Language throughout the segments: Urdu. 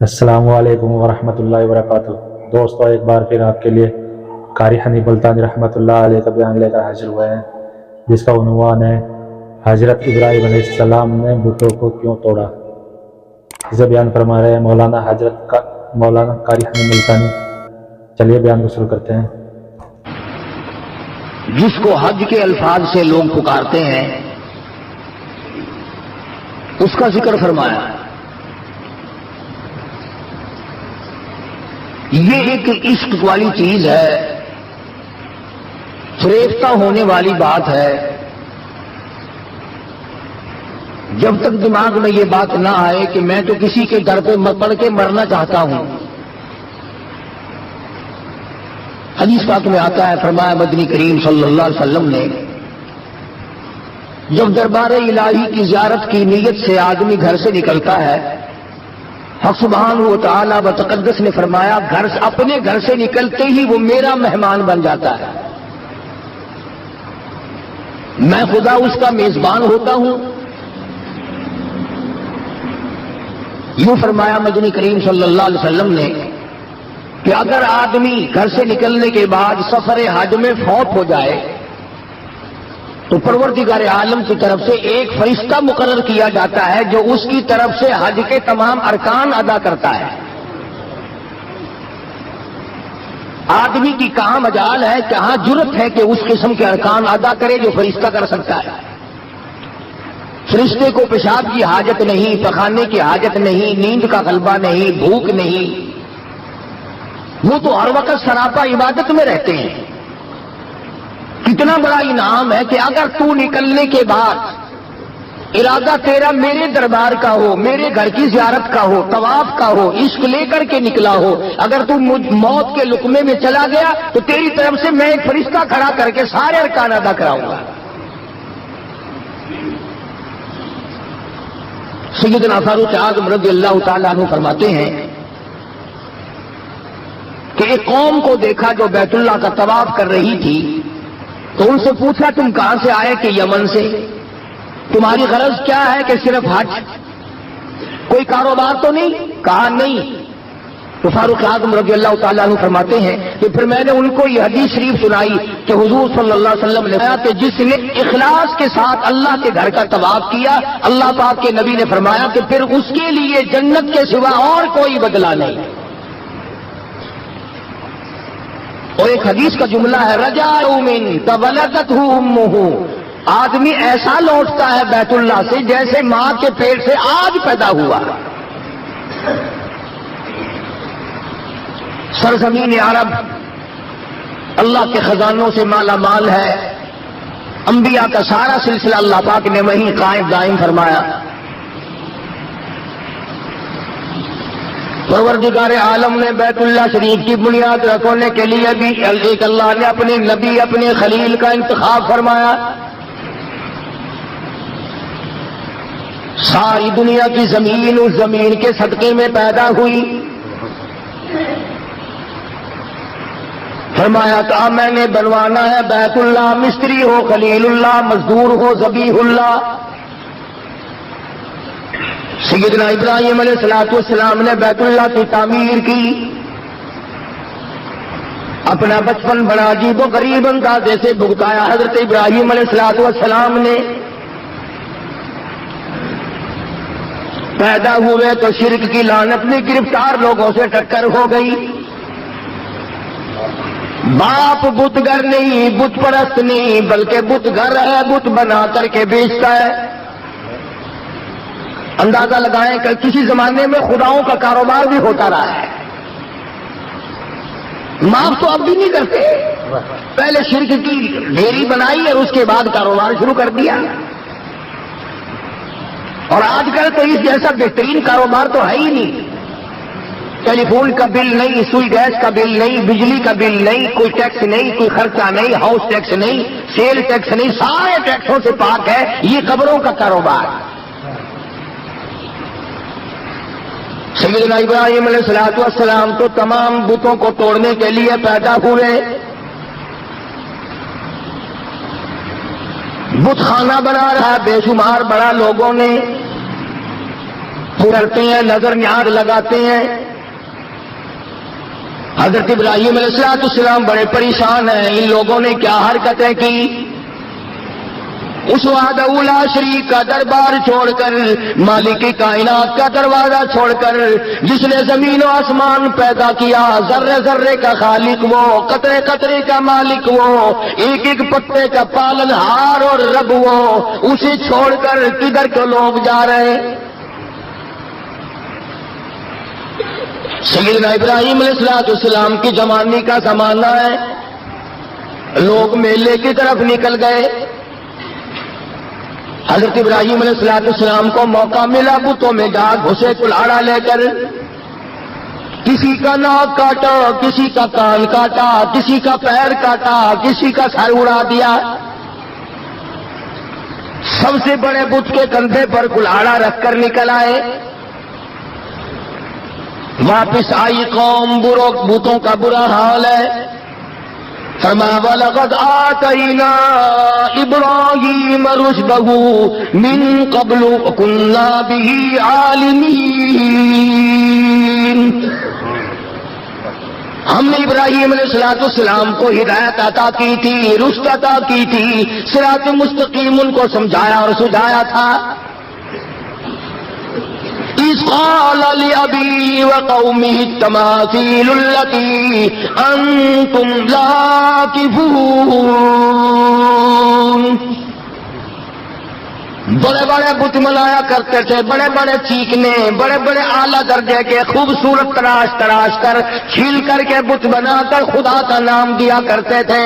السلام علیکم ورحمۃ اللہ وبرکاتہ۔ دوستو، ایک بار پھر آپ کے لیے قاری حنیف ملتانی رحمۃ اللہ علیہ کا بیان لے کر حاضر ہوئے ہیں، جس کا عنوان ہے حضرت ابراہیم علیہ السلام نے بتوں کو کیوں توڑا۔ اسے بیان فرما رہے ہیں مولانا قاری حنیف ملتانی۔ چلیے بیان کو شروع کرتے ہیں۔ جس کو حج کے الفاظ سے لوگ پکارتے ہیں اس کا ذکر فرمایا۔ یہ ایک عشق والی چیز ہے، فریفتہ ہونے والی بات ہے۔ جب تک دماغ میں یہ بات نہ آئے کہ میں تو کسی کے در پہ پڑ کے مرنا چاہتا ہوں۔ حدیث پاک میں آتا ہے، فرمایا مدنی کریم صلی اللہ علیہ وسلم نے جب دربار الہی کی زیارت کی نیت سے آدمی گھر سے نکلتا ہے، حق سبحانہ و تعالی و تقدس نے فرمایا اپنے گھر سے نکلتے ہی وہ میرا مہمان بن جاتا ہے، میں خدا اس کا میزبان ہوتا ہوں۔ یوں فرمایا مدنی کریم صلی اللہ علیہ وسلم نے کہ اگر آدمی گھر سے نکلنے کے بعد سفر حج میں فوت ہو جائے تو پروردگار عالم کی طرف سے ایک فرشتہ مقرر کیا جاتا ہے جو اس کی طرف سے حج کے تمام ارکان ادا کرتا ہے۔ آدمی کی کہاں مجال ہے، کہاں جرت ہے کہ اس قسم کے ارکان ادا کرے جو فرشتہ کر سکتا ہے۔ فرشتے کو پیشاب کی حاجت نہیں، پخانے کی حاجت نہیں، نیند کا غلبہ نہیں، بھوک نہیں، وہ تو ہر وقت سراپا عبادت میں رہتے ہیں۔ کتنا بڑا انعام ہے کہ اگر تو نکلنے کے بعد ارادہ تیرا میرے دربار کا ہو، میرے گھر کی زیارت کا ہو، طواف کا ہو، عشق لے کر کے نکلا ہو، اگر تو موت کے لقمے میں چلا گیا تو تیری طرف سے میں ایک فرشتہ کھڑا کر کے سارے ارکان ادا کراؤں گا۔ سیدنا فاروق اعظم رضی اللہ تعالیٰ عنہ فرماتے ہیں کہ ایک قوم کو دیکھا جو بیت اللہ کا طواف کر رہی تھی، تو ان سے پوچھا تم کہاں سے آئے؟ کہ یمن سے۔ تمہاری غرض کیا ہے؟ کہ صرف حج، کوئی کاروبار تو نہیں؟ کہا نہیں۔ تو فاروق اعظم رضی اللہ تعالیٰ عنہ فرماتے ہیں کہ پھر میں نے ان کو یہ حدیث شریف سنائی کہ حضور صلی اللہ علیہ وسلم نے کہا کہ جس نے اخلاص کے ساتھ اللہ کے گھر کا طواف کیا، اللہ پاک کے نبی نے فرمایا کہ پھر اس کے لیے جنت کے سوا اور کوئی بدلہ نہیں۔ اور ایک حدیث کا جملہ ہے، رجاء من تولدتہ امہ، آدمی ایسا لوٹتا ہے بیت اللہ سے جیسے ماں کے پیٹ سے آج پیدا ہوا۔ سرزمین عرب اللہ کے خزانوں سے مالا مال ہے، انبیاء کا سارا سلسلہ اللہ پاک نے وہیں قائم دائم فرمایا۔ پروردگار عالم نے بیت اللہ شریف کی بنیاد رکھنے کے لیے بھی ایک اللہ نے اپنے نبی، اپنے خلیل کا انتخاب فرمایا۔ ساری دنیا کی زمین اس زمین کے صدقے میں پیدا ہوئی۔ فرمایا کہ میں نے بنوانا ہے بیت اللہ، مستری ہو خلیل اللہ، مزدور ہو ذبیح اللہ۔ سیدنا ابراہیم علیہ السلام نے بیت اللہ کی تعمیر کی۔ اپنا بچپن بڑا عجیب و غریب انداز سے بھگتایا حضرت ابراہیم علیہ السلام نے۔ پیدا ہوئے تو شرک کی لعنت میں گرفتار لوگوں سے ٹکر ہو گئی۔ باپ بت گھر نہیں، بت پرست نہیں، بلکہ بت گھر ہے، بت بنا کر کے بیچتا ہے۔ اندازہ لگائیں کہ کسی زمانے میں خداؤں کا کاروبار بھی ہوتا رہا ہے۔ معاف تو اب بھی نہیں کرتے، پہلے شرک کی ڈھیری بنائی اور اس کے بعد کاروبار شروع کر دیا۔ اور آج کل تو اس جیسا بہترین کاروبار تو ہے ہی نہیں۔ ٹیلی فون کا بل نہیں، سوئی گیس کا بل نہیں، بجلی کا بل نہیں، کوئی ٹیکس نہیں، کوئی خرچہ نہیں، ہاؤس ٹیکس نہیں، سیل ٹیکس نہیں، سارے ٹیکسوں سے پاک ہے یہ قبروں کا کاروبار۔ سیدنا ابراہیم علیہ السلام تو تمام بتوں کو توڑنے کے لیے پیدا ہوئے۔ بت خانہ بنا رہا بے شمار بڑا لوگوں نے، کرتے ہیں, نظر نیاز لگاتے ہیں. حضرت ابراہیم علیہ السلام بڑے پریشان ہیں. ان لوگوں نے کیا حرکتیں کی؟ اس وحدہ لا شریک کا دربار چھوڑ کر, مالک کائنات کا دروازہ چھوڑ کر, جس نے زمین و آسمان پیدا کیا, ذرے ذرے کا خالق وہ, قطرے قطرے کا مالک وہ, ایک ایک پتے کا پالن ہار اور رب وہ, اسے چھوڑ کر کدھر کو لوگ جا رہے ہیں؟ سیدنا ابراہیم علیہ السلام کی جوانی کا زمانہ ہے. لوگ میلے کی طرف نکل گئے. حضرت ابراہیم علیہ السلام کو موقع ملا بتوں میں جا گھسے کلاڑا لے کر. کسی کا ناک کاٹا, کسی کا کان کاٹا, کسی کا پیر کاٹا, کسی کا سر اڑا دیا. سب سے بڑے بت کے کندھے پر کلاڑا رکھ کر نکل آئے. واپس آئی قوم, بتوں کا برا حال ہے. فرمایا وَلَقَدْ آتَيْنَا إِبْرَاهِيمَ رُشْدَهُ مِنْ قَبْلُ وَكُنَّا بِهِ عَالِمِينَ. ہم نے ابراہیم علیہ السلام کو ہدایت عطا کی تھی, رشد عطا کی تھی, صراط مستقیم ان کو سمجھایا اور سجھایا تھا. إِذْ قَالَ لِأَبِيهِ وَقَوْمِهِ التَّمَاثِيلُ الَّتِي أَنْتُمْ عَاكِفُونَ. بڑے بڑے بت منایا کرتے تھے, بڑے بڑے چیکنے, بڑے بڑے اعلیٰ درجے کے خوبصورت تراش کر چھیل کر کے بت بنا کر خدا کا نام دیا کرتے تھے.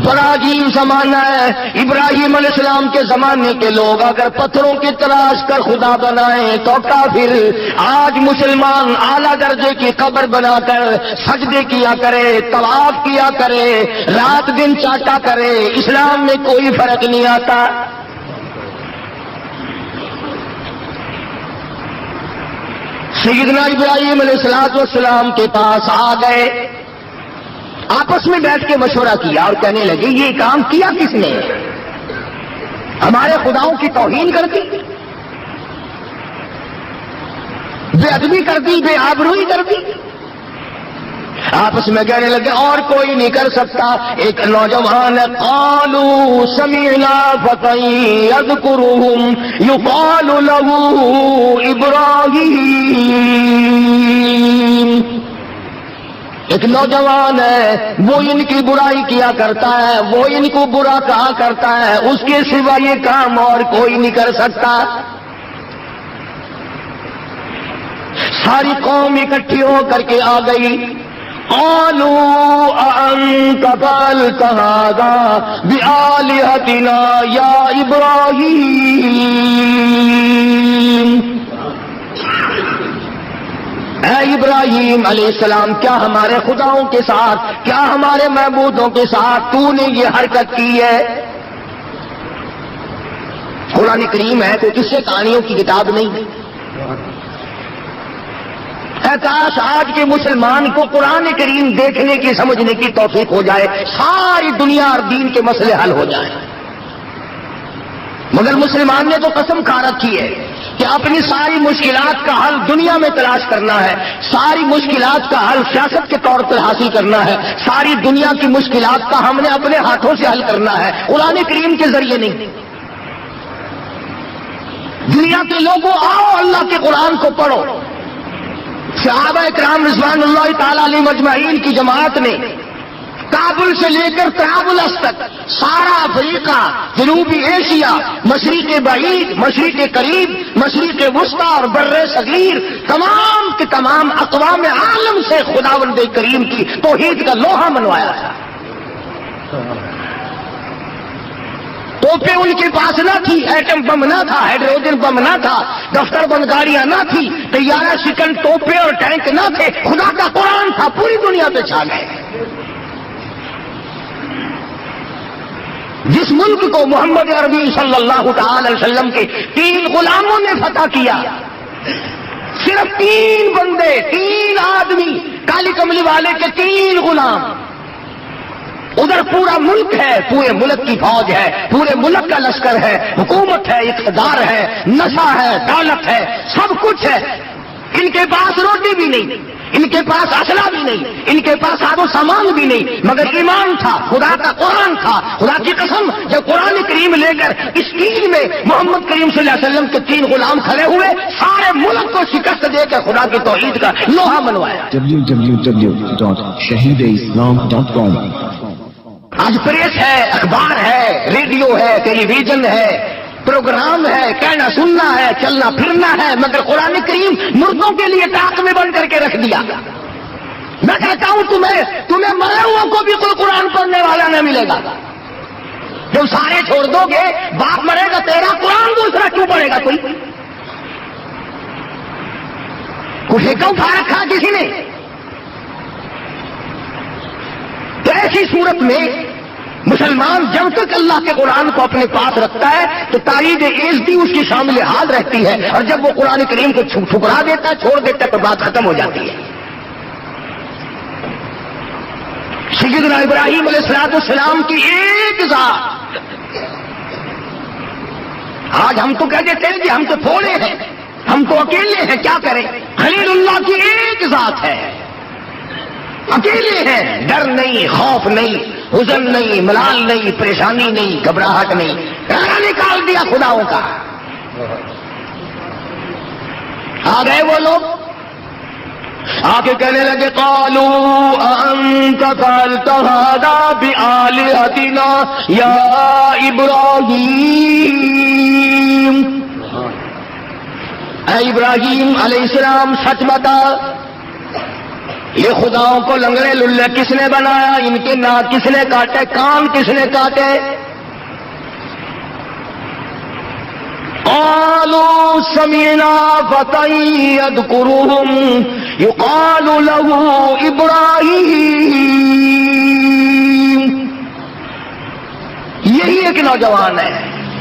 بڑا عجیب زمانہ ہے. ابراہیم علیہ السلام کے زمانے کے لوگ اگر پتھروں کی تراش کر خدا بنائیں تو کافر. آج مسلمان اعلیٰ درجے کی قبر بنا کر سجدے کیا کرے, طواف کیا کرے, رات دن چاٹا کرے, اسلام میں کوئی فرق نہیں آتا. سیدنا ابراہیم علیہ السلام کے پاس آ گئے, آپس میں بیٹھ کے مشورہ کیا اور کہنے لگے یہ کام کیا کس نے؟ ہمارے خداؤں کی توہین کر دی, بے ادبی کر دی, بے آبروئی کر دی. آپس میں کہنے لگے اور کوئی نہیں کر سکتا. ایک نوجوان قالوا سمعنا فتى يذكرهم يقال له ابراہیم. ایک نوجوان ہے, وہ ان کی برائی کیا کرتا ہے, وہ ان کو برا کہا کرتا ہے, اس کے سوا یہ کام اور کوئی نہیں کر سکتا. ساری قوم اکٹھی ہو کر کے آ گئی. قالوا أأنت فعلت هذا بآلهتنا يا إبراهيم. اے ابراہیم علیہ السلام, کیا ہمارے خداؤں کے ساتھ, کیا ہمارے معبودوں کے ساتھ تو نے یہ حرکت کی ہے؟ قرآن کریم ہے, کوئی قصے کہانیوں کی کتاب نہیں. اے کاش آج کے مسلمان کو قرآن کریم دیکھنے کی, سمجھنے کی توفیق ہو جائے, ساری دنیا اور دین کے مسئلے حل ہو جائیں. مگر مسلمان نے تو قسم کھا رکھی ہے کہ اپنی ساری مشکلات کا حل دنیا میں تلاش کرنا ہے, ساری مشکلات کا حل سیاست کے طور پر حاصل کرنا ہے, ساری دنیا کی مشکلات کا ہم نے اپنے ہاتھوں سے حل کرنا ہے, قرآن کریم کے ذریعے نہیں. دنیا کے لوگوں آؤ اللہ کے قرآن کو پڑھو. صحابہ اکرام رضوان اللہ تعالی علیہ مجمعین کی جماعت نے کابل سے لے کر طرابلس تک سارا افریقہ, جنوبی ایشیا, مشرق بعید, مشرق قریب, مشرق وسطی اور بر صغیر, تمام کے تمام اقوام عالم سے خداوند کریم کی توحید کا لوہا منوایا تھا. توپیں ان کے پاس نہ تھی, ایٹم بم نہ تھا, ہائیڈروجن بم نہ تھا, دفتر بند گاڑیاں نہ تھی, طیارہ شکن توپیں اور ٹینک نہ تھے, خدا کا قرآن تھا, پوری دنیا پہ چھا گئے. جس ملک کو محمد عربی صلی اللہ تعالی علیہ وسلم کے 3 غلاموں نے فتح کیا, صرف 3 بندے, 3 آدمی, کالی کملی والے کے 3 غلام, ادھر پورا ملک ہے، پورے ملک کی فوج ہے، پورے ملک کا لشکر ہے، حکومت ہے، اقتدار ہے، نشہ ہے، دولت ہے، سب کچھ ہے. ان کے پاس روٹی بھی نہیں، ان کے پاس اسلحہ بھی نہیں، ان کے پاس ساز و سامان بھی نہیں، مگر ایمان تھا، خدا کا قرآن تھا. خدا کی قسم جب قرآن کریم لے کر اس عید میں محمد کریم صلی اللہ علیہ وسلم کے 3 غلام کھڑے ہوئے، سارے ملک کو شکست دے کر خدا کی توحید کا لوہا منوایا. www.shahideislam.com آج پریس ہے، اخبار ہے، ریڈیو ہے، ٹیلی ویژن ہے، پروگرام ہے، کہنا سننا ہے، چلنا پھرنا ہے، مگر قرآن کریم مردوں کے لیے ٹاک میں بند کر کے رکھ دیا. میں کہتا ہوں تمہیں مرے ہوں کو بھی کوئی قرآن پڑھنے والا نہ ملے گا. جب سارے چھوڑ دو گے، باپ مرے گا تیرا، قرآن دوسرا کیوں پڑھے گا؟ کوئی کچھ کیوں اٹھا رکھا کسی نے؟ تو ایسی صورت میں مسلمان جب تک اللہ کے قرآن کو اپنے پاس رکھتا ہے تو تائید عزتی اس کی شامل حال رہتی ہے، اور جب وہ قرآن کریم کو ٹھکرا دیتا ہے، چھوڑ دیتا ہے، تو بات ختم ہو جاتی ہے. سیدنا ابراہیم علیہ السلام کی ایک ذات، آج ہم تو کہہ دیتے ہیں کہ ہم تو تھوڑے ہیں، ہم تو اکیلے ہیں، کیا کریں؟ خلیل اللہ کی ایک ذات ہے، اکیلے ہیں، ڈر نہیں، خوف نہیں، حزن نہیں، ملال نہیں، پریشانی نہیں، گھبراہٹ نہیں، راہ نکال دیا خداؤں کا. آ گئے وہ لوگ، آ کے کہنے لگے قالوا انت فعلت هذا بآلهتنا یا ابراہیم. اے ابراہیم علیہ السلام سچ بتا، یہ خداؤں کو لنگڑے للے کس نے بنایا؟ ان کے ناک کس نے کاٹے؟ کان کس نے کاٹے؟ قالوا سمعنا فتى يذكرهم يقال له ابراہیم. یہی ایک نوجوان ہے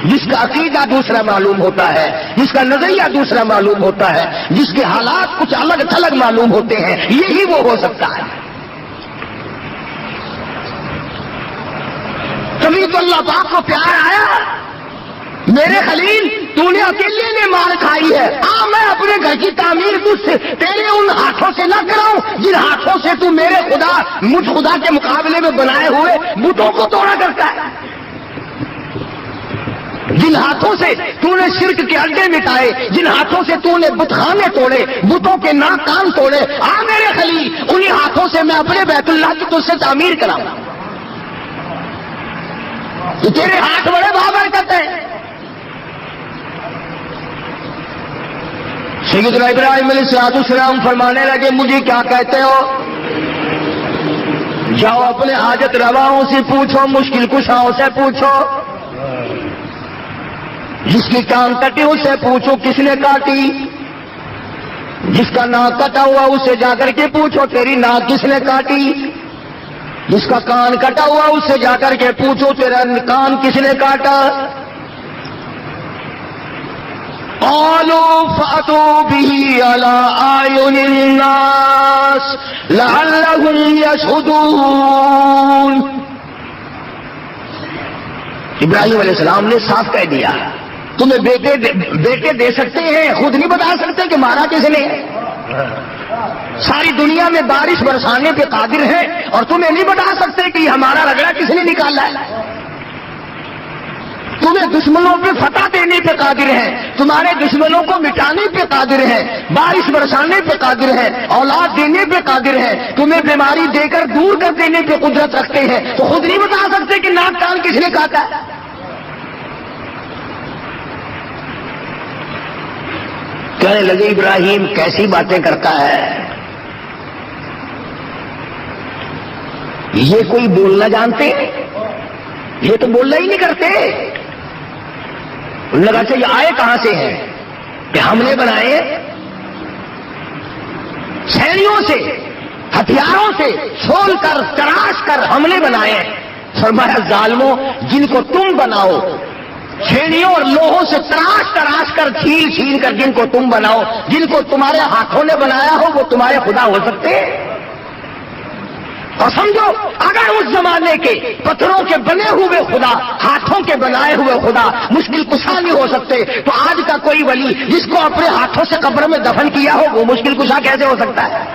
جس کا عقیدہ دوسرا معلوم ہوتا ہے، جس کا نظریہ دوسرا معلوم ہوتا ہے، جس کے حالات کچھ الگ تھلگ معلوم ہوتے ہیں، یہی وہ ہو سکتا ہے. کبھی تو اللہ پاک کو پیار آیا، میرے خلیل تو نے اکیلے نے مار کھائی ہے، میں اپنے گھر کی تعمیر تجھ سے تیرے ان ہاتھوں سے نہ کراؤں جن ہاتھوں سے تو میرے خدا مجھ خدا کے مقابلے میں بنائے ہوئے بتوں کو توڑا کرتا ہے، جن ہاتھوں سے تو نے شرک کے اڈے مٹائے، جن ہاتھوں سے تو نے بت خانے توڑے، بتوں کے ناک کان توڑے، میرے خلیل انہی ہاتھوں سے میں اپنے بیت اللہ کی تجھ سے تعمیر کراؤں. تیرے ہاتھ بڑے بابرکت ہیں. سیدنا ابراہیم علیہ السلام فرمانے لگے مجھے کیا کہتے ہو؟ جاؤ اپنے حاجت رواؤں سے پوچھو، مشکل کشاؤں سے پوچھو، جس کی کان کٹی اس سے پوچھو کس نے کاٹی، جس کا ناک کٹا ہوا اس سے جا کر کے پوچھو تیری ناک کس نے کاٹی، جس کا کان کٹا ہوا اس سے جا کر کے پوچھو تیرا کان کس نے کاٹا. قالوا فأتوا به على أعين الناس لعلهم يشهدون. ابراہیم علیہ السلام نے صاف کہہ دیا تمہیں بیٹے دے سکتے ہیں، خود نہیں بتا سکتے کہ مارا کس نے. ساری دنیا میں بارش برسانے پہ قادر ہے اور تمہیں نہیں بتا سکتے کہ یہ ہمارا رگڑا کس نے نکالا ہے. تمہیں دشمنوں پہ فتح دینے پہ قادر ہیں، تمہارے دشمنوں کو مٹانے پہ قادر ہیں، بارش برسانے پہ قادر ہیں، اولاد دینے پہ قادر ہیں، تمہیں بیماری دے کر دور کر دینے پہ قدرت رکھتے ہیں، تو خود نہیں بتا سکتے کہ ناک کان کس نے کاٹا. کہنے لگے ابراہیم کیسی باتیں کرتا ہے، یہ کوئی بولنا جانتے ہیں؟ یہ تو بولنا ہی نہیں کرتے. لگا سے یہ آئے کہاں سے ہیں کہ ہم نے بنائے؟ شہریوں سے، ہتھیاروں سے چھول کر تراش کر ہم نے بنائے. فرمایا ظالموں، جن کو تم بناؤ چھیڑیوں اور لوہوں سے تراش کر چھیل کر جن کو تم بناؤ، جن کو تمہارے ہاتھوں نے بنایا ہو وہ تمہارے خدا ہو سکتے؟ اور سمجھو اگر اس زمانے کے پتھروں کے بنے ہوئے خدا، ہاتھوں کے بنائے ہوئے خدا مشکل کشا نہیں ہو سکتے، تو آج کا کوئی ولی جس کو اپنے ہاتھوں سے قبر میں دفن کیا ہو وہ مشکل کشا کیسے ہو سکتا ہے؟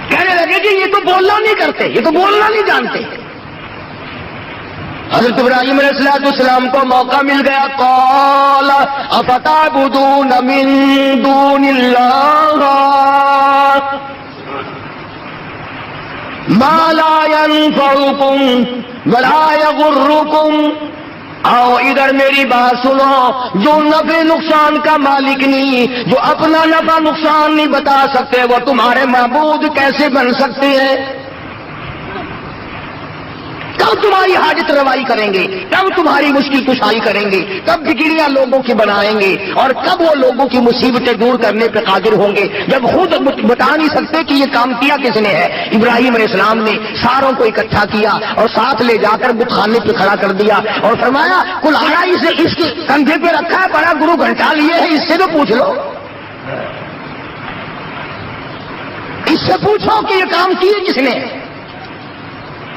کہنے لگے کہ یہ تو بولنا نہیں کرتے، یہ تو بولنا نہیں جانتے۔ حضرت ابراہیم علیہ السلام کو موقع مل گیا، قال افتعبدون من دون اللہ ما لا ينفعكم ولا يضركم۔ آؤ ادھر میری بات سنو، جو نفع نقصان کا مالک نہیں، جو اپنا نفع نقصان نہیں بتا سکتے، وہ تمہارے معبود کیسے بن سکتے ہیں؟ کب تمہاری حاجت روائی کریں گے، کب تمہاری مشکل کشائی کریں گے، کب بگڑیاں لوگوں کی بنائیں گے، اور کب وہ لوگوں کی مصیبتیں دور کرنے پہ قادر ہوں گے، جب خود بتا نہیں سکتے کہ یہ کام کیا کس نے ہے۔ ابراہیم علیہ السلام نے ساروں کو اکٹھا کیا اور ساتھ لے جا کر بت خانے پہ کھڑا کر دیا اور فرمایا کلاڑا اسے اس کے کندھے پہ رکھا ہے، بڑا گرو گھنٹا لیے ہے، اس سے تو پوچھ لو، اس سے پوچھو کہ یہ کام کیے کس نے۔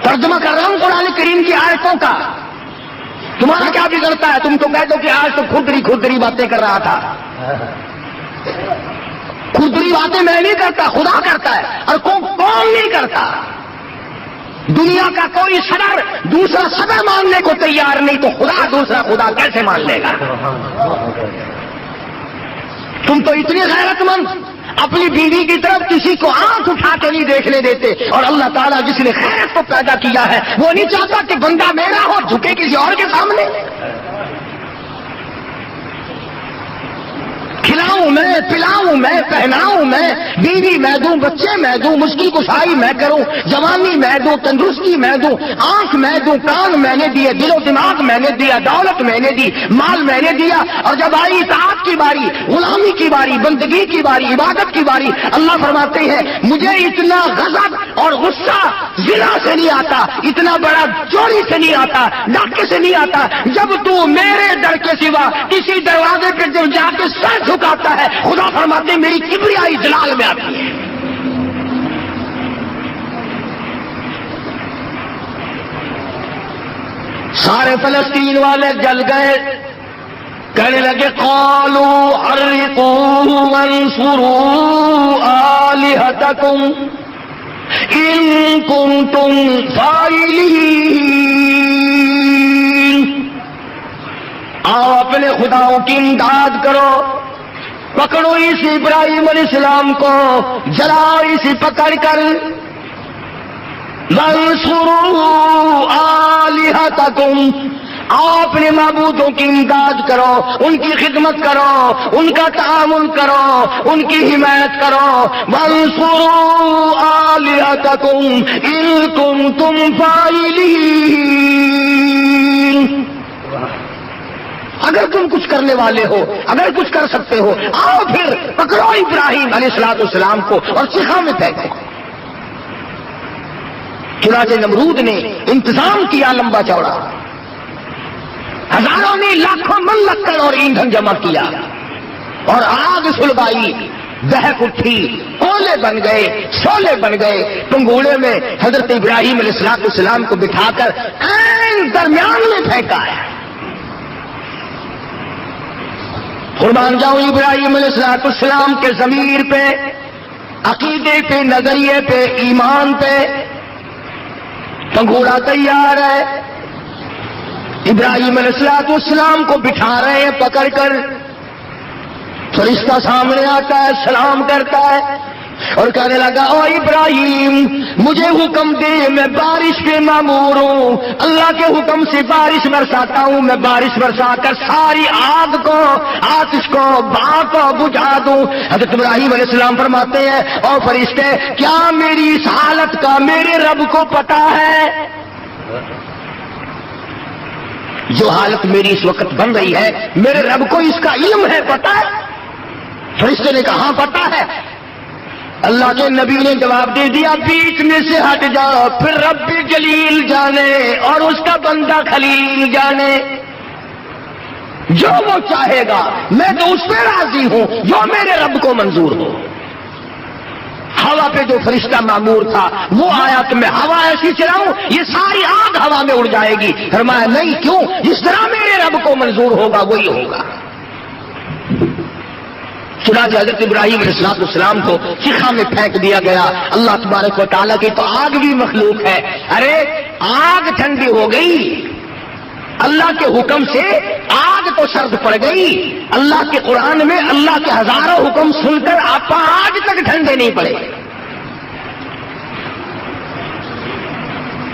ترجمہ کر رہا ہوں قرآن کریم کی آیتوں کا، تمہارا کیا بگڑتا ہے؟ تم تو کہہ دو کہ آج تو کھردری باتیں کر رہا تھا۔ کھردری باتیں میں نہیں کرتا، خدا کرتا ہے، اور کون نہیں کرتا۔ دنیا کا کوئی صدر دوسرا صدر ماننے کو تیار نہیں، تو خدا دوسرا خدا کیسے مان لے گا؟ تم تو اتنے غیرت مند، اپنی بیوی کی طرف کسی کو آنکھ اٹھا کے نہیں دیکھنے دیتے، اور اللہ تعالیٰ جس نے خیرت کو پیدا کیا ہے وہ نہیں چاہتا کہ بندہ میرا ہو جھکے کسی اور کے سامنے۔ کھلاؤں میں، پلاؤں میں، پہناؤں میں، بیوی میں دوں، بچے میں دوں، مشکل کشائی میں کروں، جوانی میں دوں، تندرستی میں دوں، آنکھ میں دوں، کان میں نے دیے، دل و دماغ میں نے دیا، دولت میں نے دی، مال میں نے دیا، اور جب آئی اطاعت کی باری، غلامی کی باری، بندگی کی باری، عبادت کی باری، اللہ فرماتے ہیں مجھے اتنا غضب اور غصہ زنا سے نہیں آتا، اتنا بڑا چوری سے نہیں آتا، ڈاکے سے نہیں آتا، جب تو میرے در کے سوا کسی دروازے پہ جب جا کے سر جھکاتا ہے، خدا فرماتے ہیں میری کبریائی جلال میں آتی ہے۔ سارے فلسطین والے جل گئے، کہنے لگے قالوا حرقوا وانصروا آلہتکم ان کنتم فاعلین۔ آؤ اپنے خداؤں کی امداد کرو، پکڑو اس ابراہیم علیہ السلام کو، جلاؤ اسے پکڑ کر، وانصروا آلہتکم، آؤ اپنے معبودوں کی امداد کرو، ان کی خدمت کرو، ان کا تعاون کرو، ان کی حمایت کرو، وانصروا آلہتکم ان کنتم فاعلین۔ اگر تم کچھ کرنے والے ہو، اگر کچھ کر سکتے ہو، آؤ پھر پکڑو ابراہیم علیہ السلام کو اور چکھا میں پھینکو۔ چنانچہ نمرود نے انتظام کیا لمبا چوڑا، ہزاروں نے لاکھوں من لکڑ اور ایندھن جمع کیا اور آگ سلگائی، دہک اٹھی، کولے بن گئے، شولے بن گئے، پنگوڑے میں حضرت ابراہیم علیہ السلام کو بٹھا کر عین درمیان میں پھینکا ہے۔ قربان جاؤں ابراہیم علیہ السلام کے ضمیر پہ، عقیدے پہ، نظریے پہ، ایمان پہ پنگوڑا تیار ہے۔ ابراہیم علیہ السلام کو بٹھا رہے ہیں پکڑ کر، فرشتہ سامنے آتا ہے، سلام کرتا ہے اور کہنے لگا او ابراہیم مجھے حکم دے، میں بارش پہ مامور ہوں، اللہ کے حکم سے بارش برساتا ہوں، میں بارش برسا کر ساری آگ کو، آتش کو، بھاپ کو بجھا دوں۔ حضرت ابراہیم علیہ السلام فرماتے ہیں او فرشتے کیا میری اس حالت کا میرے رب کو پتا ہے؟ جو حالت میری اس وقت بن رہی ہے میرے رب کو اس کا علم ہے، پتا ہے؟ فرشتے نے کہا پتا ہے۔ اللہ کے نبی نے جواب دے دیا بیچ میں سے ہٹ جاؤ، پھر رب جلیل جانے اور اس کا بندہ خلیل جانے، جو وہ چاہے گا میں تو اس پہ راضی ہوں جو میرے رب کو منظور ہو۔ ہوا پہ جو فرشتہ مامور تھا وہ آیا کہ میں ہوا ایسی چلاؤں یہ ساری آگ ہوا میں اڑ جائے گی. فرمایا نہیں, کیوں؟ جس طرح میرے رب کو منظور ہوگا وہی ہوگا. چنانچہ حضرت ابراہیم علیہ السلام کو چیخا میں پھینک دیا گیا. اللہ تبارک و تعالیٰ کی تو آگ بھی مخلوق ہے. ارے آگ ٹھنڈی ہو گئی, اللہ کے حکم سے آگ تو سرد پڑ گئی. اللہ کے قرآن میں اللہ کے ہزاروں حکم سن کر آپ آج تک ٹھنڈے نہیں پڑے.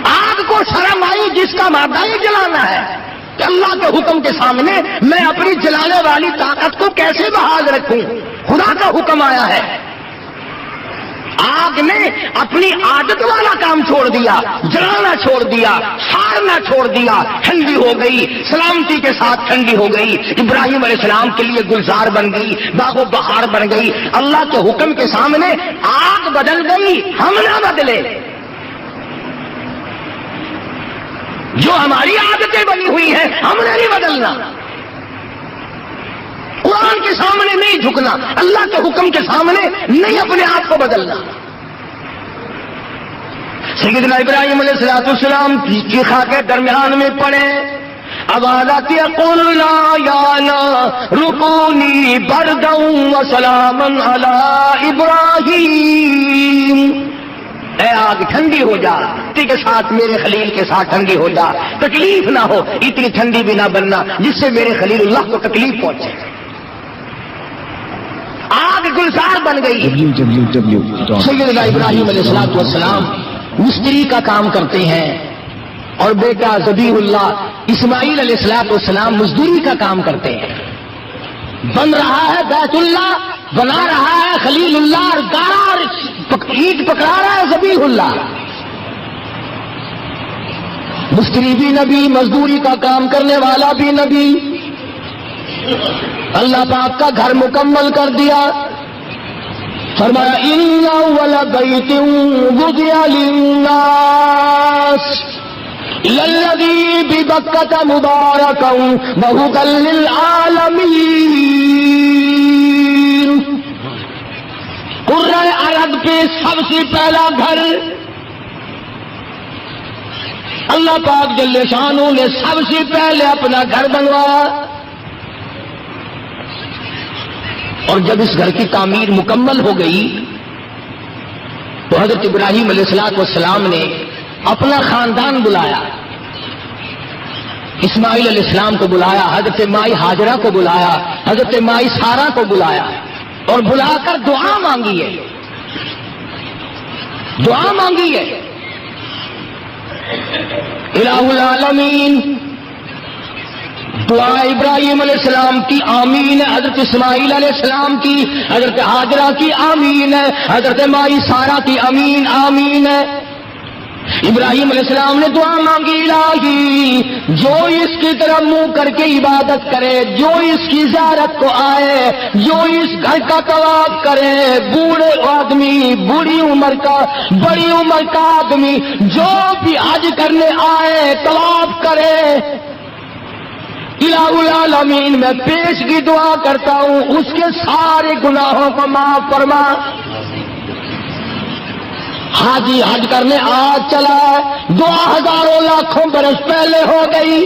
آگ کو شرم آئی جس کا مادہ ہی جلانا ہے کہ اللہ کے حکم کے سامنے میں اپنی جلانے والی طاقت کو کیسے بحال رکھوں. خدا کا حکم آیا ہے. آگ نے اپنی عادت والا کام چھوڑ دیا, جلانا چھوڑ دیا, ساڑنا چھوڑ دیا, ٹھنڈی ہو گئی, سلامتی کے ساتھ ٹھنڈی ہو گئی. ابراہیم علیہ السلام کے لیے گلزار بن گئی, باغ و بہار بن گئی. اللہ کے حکم کے سامنے آگ بدل گئی, ہم نہ بدلے. جو ہماری عادتیں بنی ہوئی ہیں ہم نے نہیں بدلنا. قرآن کے سامنے نہیں جھکنا, اللہ کے حکم کے سامنے نہیں اپنے آپ کو بدلنا. سیدنا ابراہیم علیہ السلام کی خا کے درمیان میں پڑے, آواز آتی ہے قلنا یا نار کونی بردا وسلاما علی ابراہیم. اے آگ ٹھنڈی ہو جا, کے ساتھ میرے خلیل کے ساتھ ٹھنڈی ہو جا, تکلیف نہ ہو, اتنی ٹھنڈی بھی نہ بننا جس سے میرے خلیل اللہ کو تکلیف پہنچے. آگ گلزار بن گئی. سیدنا ابراہیم علیہ السلام مستری کا کام کرتے ہیں اور بیٹا ذبیح اللہ اسماعیل علیہ السلام مزدوری کا کام کرتے ہیں. بن رہا ہے بیت اللہ, بنا رہا ہے خلیل اللہ, اور گارا اور اینٹ پکڑا رہا ہے ذبیح اللہ. مستری بھی نبی, مزدوری کا کام کرنے والا بھی نبی. اللہ پاک کا گھر مکمل کر دیا. فرمایا ان اول بیت وضع للناس للذی ببکۃ مبارکا وہدی للعالمین. قرۂ عرب پہ سب سے پہلا گھر اللہ پاک جل شانہ نے سب سے پہلے اپنا گھر بنوایا. اور جب اس گھر کی تعمیر مکمل ہو گئی تو حضرت ابراہیم علیہ السلام نے اپنا خاندان بلایا. اسماعیل علیہ السلام کو بلایا, حضرت مائی ہاجرہ کو بلایا, حضرت مائی سارہ کو بلایا اور بلا کر دعا مانگی ہے. دعا مانگی ہے الہ العالمین. دعا ابراہیم علیہ السلام کی آمین ہے, حضرت اسماعیل علیہ السلام کی, حضرت ہاجرہ کی آمین ہے, حضرت مائی سارہ کی آمین آمین ہے. ابراہیم علیہ السلام نے دعا مانگی الہی جو اس کی طرف منہ کر کے عبادت کرے, جو اس کی زیارت کو آئے, جو اس گھر کا طواف کرے, بوڑھے آدمی, بوڑھی عمر کا, بڑی عمر کا آدمی, جو بھی حج کرنے آئے طواف کرے, الہ العالمین میں پیش کی دعا کرتا ہوں اس کے سارے گناہوں کو معاف فرما. حاجی حج کرنے آج چلا, دعا ہزاروں لاکھوں برس پہلے ہو گئی.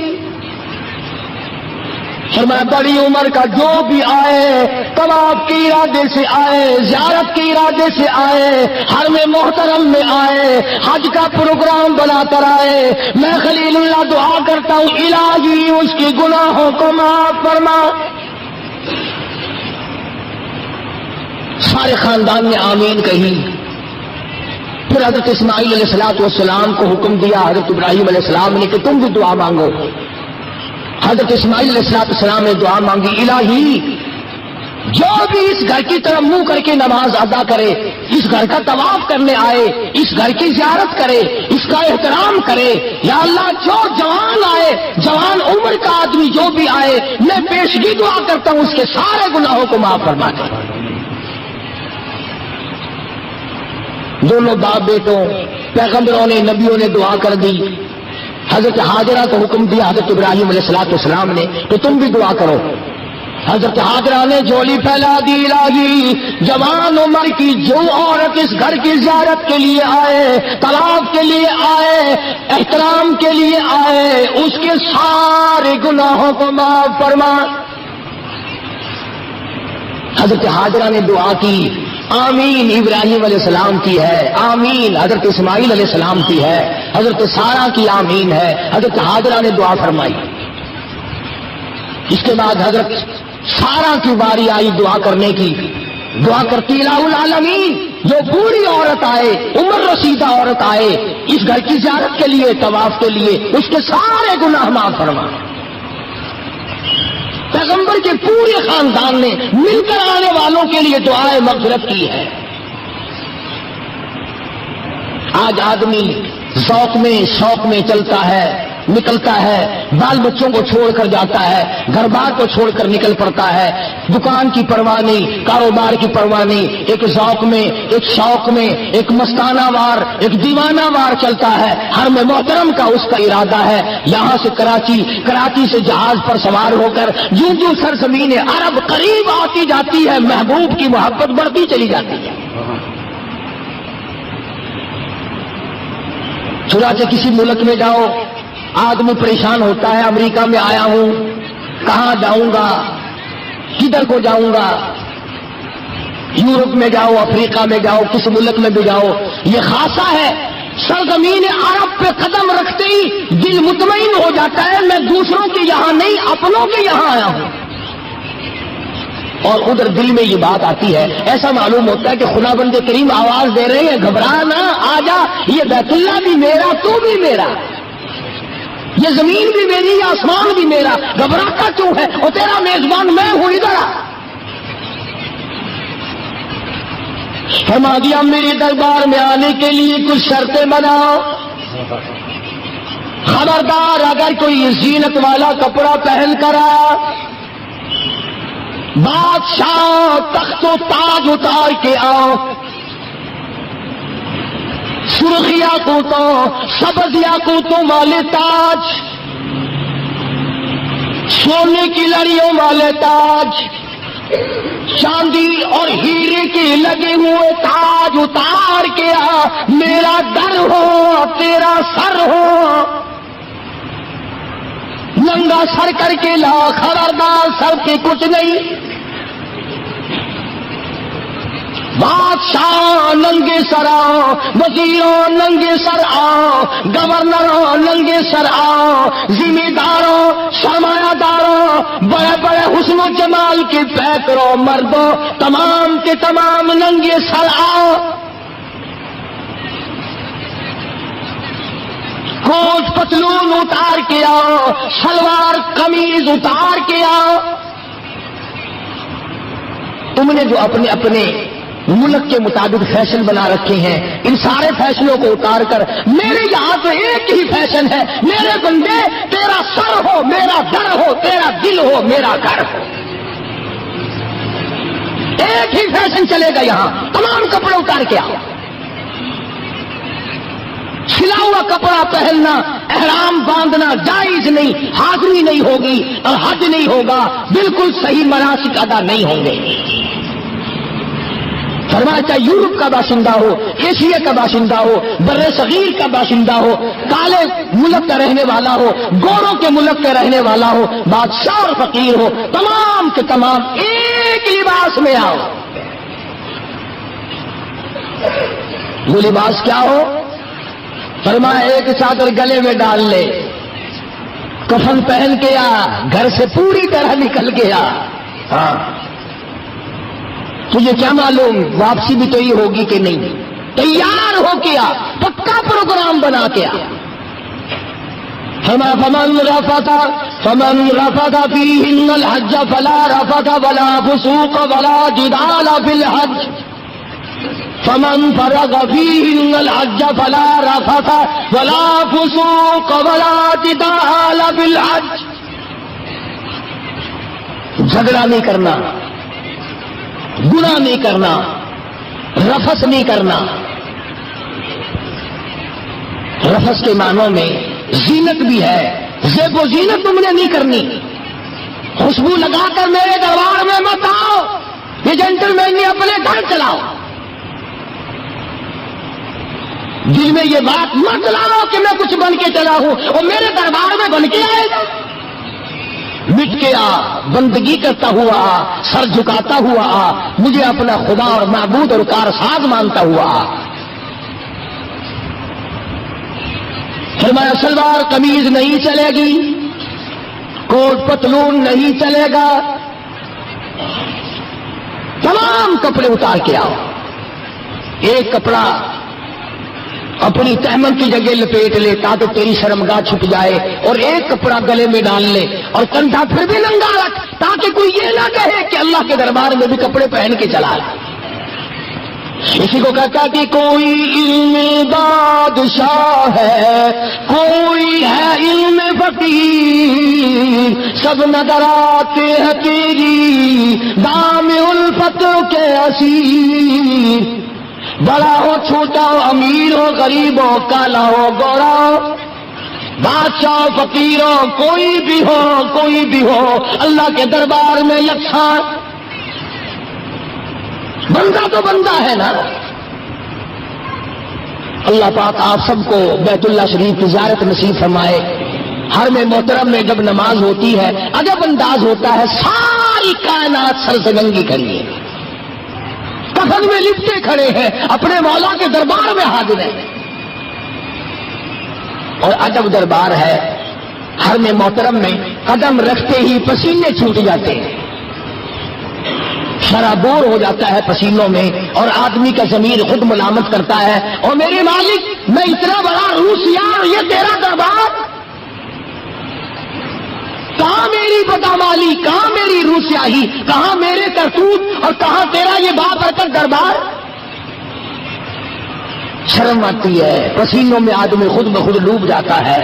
فرمایا بڑی عمر کا جو بھی آئے, طواف کے ارادے سے آئے, زیارت کے ارادے سے آئے, حرم محترم میں آئے, حج کا پروگرام بنا کر آئے, میں خلیل اللہ دعا کرتا ہوں الہی اس کے گناہوں کو معاف فرما. سارے خاندان نے آمین کہی. پھر حضرت اسماعیل علیہ السلام کو حکم دیا حضرت ابراہیم علیہ السلام نے کہ تم بھی دعا مانگو. حضرت اسماعیل علیہ السلام نے دعا مانگی الہی جو بھی اس گھر کی طرف منہ کر کے نماز ادا کرے, اس گھر کا طواف کرنے آئے, اس گھر کی زیارت کرے, اس کا احترام کرے, یا اللہ جو جوان آئے, جوان عمر کا آدمی جو بھی آئے, میں پیشگی دعا کرتا ہوں اس کے سارے گناہوں کو معاف فرما دے. دونوں باپ بیٹوں پیغمبروں نے, نبیوں نے دعا کر دی. حضرت ہاجرہ کو حکم دیا حضرت ابراہیم علیہ السلام نے کہ تم بھی دعا کرو. حضرت حاضرہ نے جھولی پھیلا دی، الہی جوان عمر کی جو عورت اس گھر کی زیارت کے لیے آئے، طواف کے لیے آئے، احترام کے لیے آئے، اس کے سارے گناہوں کو معاف فرما۔ حضرت حاضرہ نے دعا کی، آمین ابراہیم علیہ السلام کی ہے، آمین حضرت اسماعیل علیہ السلام کی ہے، حضرت سارہ کی آمین ہے، حضرت حاضرہ نے دعا فرمائی۔ اس کے بعد حضرت سارہ کی باری آئی دعا کرنے کی، دعا کرتی الہ العالمین جو بوڑھی عورت آئے، عمر رسیدہ عورت آئے اس گھر کی زیارت کے لیے، طواف کے لیے، اس کے سارے گناہ معاف فرما۔ پیغمبر کے پورے خاندان نے مل کر آنے والوں کے لیے دعائے مغفرت کی ہے۔ آج آدمی ذوق میں شوق میں چلتا ہے، نکلتا ہے، بال بچوں کو چھوڑ کر جاتا ہے، گھر بار کو چھوڑ کر نکل پڑتا ہے، دکان کی پرواہ نہیں، کاروبار کی پرواہ نہیں، ایک ذوق میں، ایک شوق میں، ایک مستانہ وار، ایک دیوانہ وار چلتا ہے۔ ہر میں محترم کا اس کا ارادہ ہے یہاں سے کراچی سے جہاز پر سوار ہو کر جو سرزمین عرب قریب آتی جاتی ہے، محبوب کی محبت بڑھتی چلی جاتی ہے۔ چنانچہ کسی ملک میں جاؤ، آدمی پریشان ہوتا ہے، امریکہ میں آیا ہوں، کہاں جاؤں گا، کدھر کو جاؤں گا، یورپ میں جاؤ، افریقہ میں جاؤ، کس ملک میں بھی جاؤ، یہ خاصہ ہے سرزمین عرب پہ قدم رکھتے ہی دل مطمئن ہو جاتا ہے، میں دوسروں کے یہاں نہیں اپنوں کے یہاں آیا ہوں۔ اور ادھر دل میں یہ بات آتی ہے، ایسا معلوم ہوتا ہے کہ خدا بند کریم آواز دے رہے ہیں، گھبرا نہ، آ جا، یہ بیت اللہ بھی میرا، تو بھی میرا، یہ زمین بھی میری، یہ آسمان بھی میرا، گھبراتا کیوں ہے، اور تیرا میزبان میں ہوں، ادھر آ۔ فرما دیا میرے دربار میں آنے کے لیے کچھ شرطیں بناؤ، خبردار اگر کوئی زینت والا کپڑا پہن کر آیا، بادشاہ تخت و تاج اتار کے آؤ، سرخیا کو تو سبزیا کو تو والے تاج، سونے کی لڑیوں والے تاج، چاندی اور ہیرے کے لگے ہوئے تاج اتار کے آ، میرا در ہو تیرا سر ہو، ننگا سر کر کے لا، خبردار سر کے کچھ نہیں، بادشاہ ننگے سر آؤ، وزیروں ننگے سر آؤ، گورنروں ننگے سر آؤ، ذمہ داروں، سرمایہ داروں، بڑے بڑے حسن و جمال کے پیکروں، مردوں، تمام کے تمام ننگے سر آؤ، کوٹ پتلون اتار کے آؤ، شلوار قمیض اتار کے آؤ۔ تم نے جو اپنے اپنے ملک کے مطابق فیشن بنا رکھے ہیں، ان سارے فیشنوں کو اتار کر میرے یہاں تو ایک ہی فیشن ہے، میرے بندے تیرا سر ہو میرا در ہو، تیرا دل ہو میرا گھر ہو، ایک ہی فیشن چلے گا یہاں، تمام کپڑے اتار کے آؤ۔ سلا ہوا کپڑا پہننا، احرام باندھنا جائز نہیں، حاضری نہیں ہوگی اور حج نہیں ہوگا، بالکل صحیح مناسک ادا نہیں ہوں گے۔ فرمایا چاہے یورپ کا باشندہ ہو، ایشیا کا باشندہ ہو، بر صغیر کا باشندہ ہو، کالے ملک کا رہنے والا ہو، گوروں کے ملک کا رہنے والا ہو، بادشاہ اور فقیر ہو، تمام کے تمام ایک لباس میں آؤ۔ وہ لباس کیا ہو؟ فرمایا ایک چادر گلے میں ڈال لے، کفن پہن کے آ، گھر سے پوری طرح نکل گیا۔ ہاں تجھے کیا معلوم واپسی بھی تو ہی ہوگی کہ نہیں، تیار ہو کے آ، پکا پروگرام بنا کے آ۔ فمن رفث فیہن الحج فلا رفث ولا فسوق ولا جدال فی الحج، فمن فرغ فیہن الحج فلا رفث ولا فسوق ولا جدال فی الحج۔ جھگڑا نہیں کرنا، گناہ نہیں کرنا، رفث نہیں کرنا۔ رفث کے معنوں میں زینت بھی ہے، زیب و زینت تم نے نہیں کرنی، خوشبو لگا کر میرے دربار میں مت آؤ، یہ جنٹلمین اپنے گھر چلاؤ، دل میں یہ بات مت لاؤ کہ میں کچھ بن کے چلا ہوں اور میرے دربار میں بن کے آئے گا۔ مٹ کے آ، بندگی کرتا ہوا آ، سر جھکاتا ہوا آ، مجھے اپنا خدا اور معبود اور کارساز مانتا ہوا آ۔ فرمایا شلوار قمیض نہیں چلے گی، کوٹ پتلون نہیں چلے گا، تمام کپڑے اتار کے آؤ، ایک کپڑا اپنی تہمن کی جگہ لپیٹ لے تاکہ تیری شرمگاہ چھپ جائے، اور ایک کپڑا گلے میں ڈال لے اور کندھا پھر بھی ننگا رکھ تاکہ کوئی یہ نہ کہے کہ اللہ کے دربار میں بھی کپڑے پہن کے چلا ہے۔ اسی کو کہتا کہ کوئی علم بادشاہ ہے، کوئی ہے علم فقیر، سب نظر آتے ہیں تیری دام الفت کے اسیر، بڑا ہو چھوٹا ہو، امیر ہو غریب ہو، کالا ہو گورا ہو، بادشاہ ہو فقیر ہو، کوئی بھی ہو اللہ کے دربار میں یکساں، بندہ تو بندہ ہے نا۔ اللہ پاک آپ سب کو بیت اللہ شریف کی زیارت نصیب فرمائے۔ ہر میں محترم میں جب نماز ہوتی ہے عجب انداز ہوتا ہے، ساری کائنات سر زنگی کھڑی ہے، کفن میں لپٹے کھڑے ہیں، اپنے مولا کے دربار میں حاضر ہیں، اور عجب دربار ہے۔ ہر میں محترم میں قدم رکھتے ہی پسینے چھوٹ جاتے ہیں، شرابور ہو جاتا ہے پسینوں میں، اور آدمی کا ضمیر خود ملامت کرتا ہے، اور میرے مالک میں اتنا بڑا روسیا اور یہ تیرا دربار، کہاں میری بدامالی، کہاں میری روسیاہی، کہاں میرے کرتوت، اور کہاں تیرا یہ بابرکت دربار۔ شرم آتی ہے، پسینوں میں آدمی خود بخود ڈوب جاتا ہے۔